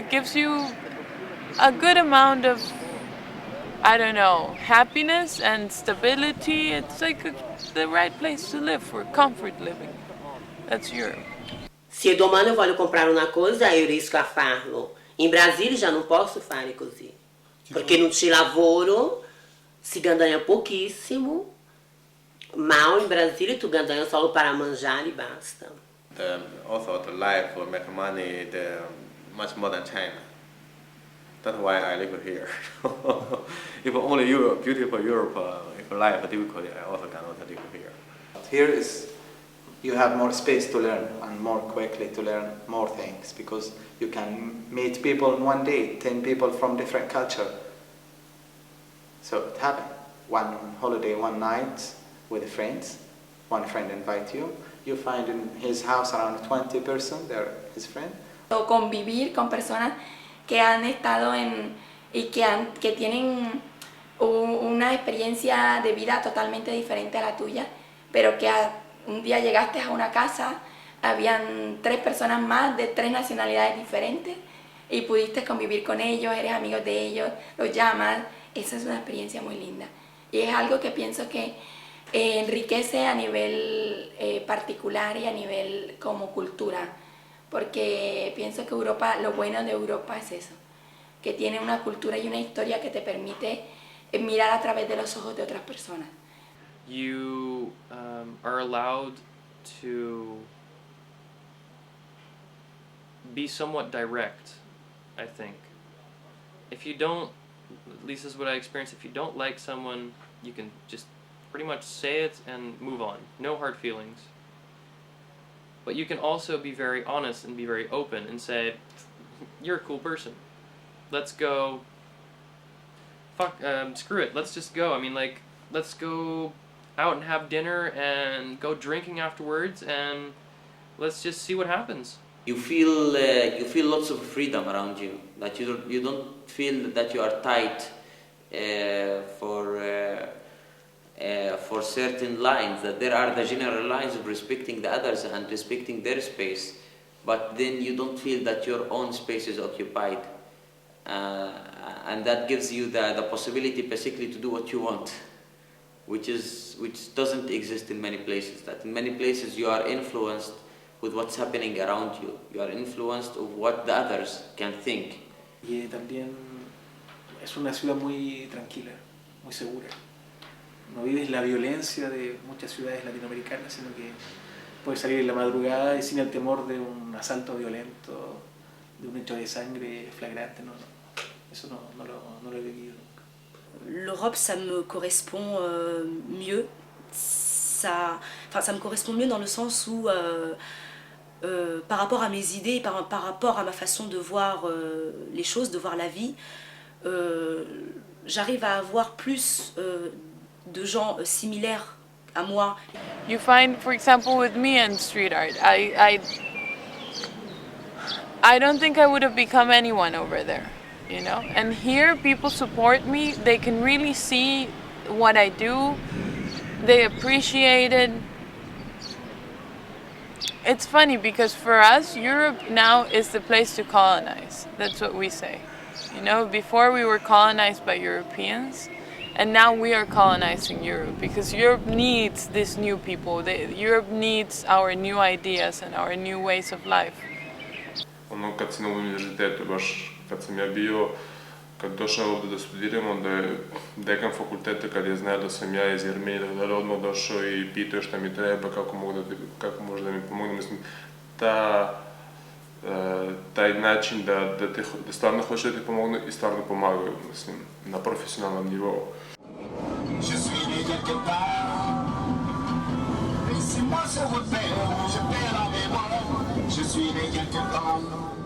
it gives you a good amount of, I don't know, happiness and stability. It's like the right place to live for comfort living. That's Europe. Se domani voglio comprare una cosa, io riesco a farlo. In Brasile già non posso fare così, perché non c'è lavoro, si guadagna pochissimo, ma in Brasile tu guadagna solo para mangiare e basta. Also the life for make money much more than China. That's why I live here. If only Europe, beautiful Europe, if life difficult, I also cannot live here. Here is, you have more space to learn and more quickly to learn more things because you can meet people in one day, 10 people from different culture. So it happened. One holiday, one night with friends, one friend invite you find in his house around 20 persons, they're his friend. O convivir con personas que han estado y que tienen una experiencia de vida totalmente diferente a la tuya, pero que un día llegaste a una casa, habían 3 personas más de 3 nacionalidades diferentes y pudiste convivir con ellos, eres amigo de ellos, los llamas. Esa es una experiencia muy linda y es algo que pienso que enriquece a nivel particular y a nivel como cultura, porque pienso que Europa, lo bueno de Europa es eso, que tiene una cultura y una historia que te permite mirar a través de los ojos de otras personas. You are allowed to be somewhat direct, I think. If you don't, at least this is what I experienced, if you don't like someone, you can just pretty much say it and move on. No hard feelings. But you can also be very honest and be very open and say, you're a cool person. Let's go. Screw it. Let's just go. I mean, like, let's go out and have dinner and go drinking afterwards and let's just see what happens. You feel lots of freedom around you. That you don't feel that you are tight for certain lines. That there are the general lines of respecting the others and respecting their space, but then you don't feel that your own space is occupied, and that gives you the possibility basically to do what you want, which doesn't exist in many places. That in many places you are influenced with what's happening around you. You are influenced of what the others can think. Y también es una ciudad muy tranquila, muy segura. No vives la violencia de muchas ciudades latinoamericanas, sino que puedes salir en la madrugada y sin el temor de un asalto violento, de un hecho de sangre flagrante. No, eso no lo he vivido nunca. L'Europe, ça me correspond mieux. Ça me correspond mieux dans le sens où, par rapport à mes idées, par rapport à ma façon de voir les choses, de voir la vie, j'arrive à avoir plus de gens similaires à moi. You find, for example, with me and street art, I don't think I would have become anyone over there, you know? And here people support me, they can really see what I do, they appreciate it. It's funny because for us, Europe now is the place to colonize. That's what we say. You know, before we were colonized by Europeans, and now we are colonizing Europe because Europe needs these new people. Europe needs our new ideas and our new ways of life. Kad si na univerzitetu, baš kad sam ja bio, kad došao ovdje da studiram, onda je dekan fakulteta, kad je znao da sam ja iz Jermenije, da je odmah došao i pitao šta mi treba, kako može da mi pomogne. Mislim, taj način da stvarno hoće da ti pomogne i stvarno pomagaju, mislim, na profesionalnom nivou. Je suis né quelque part.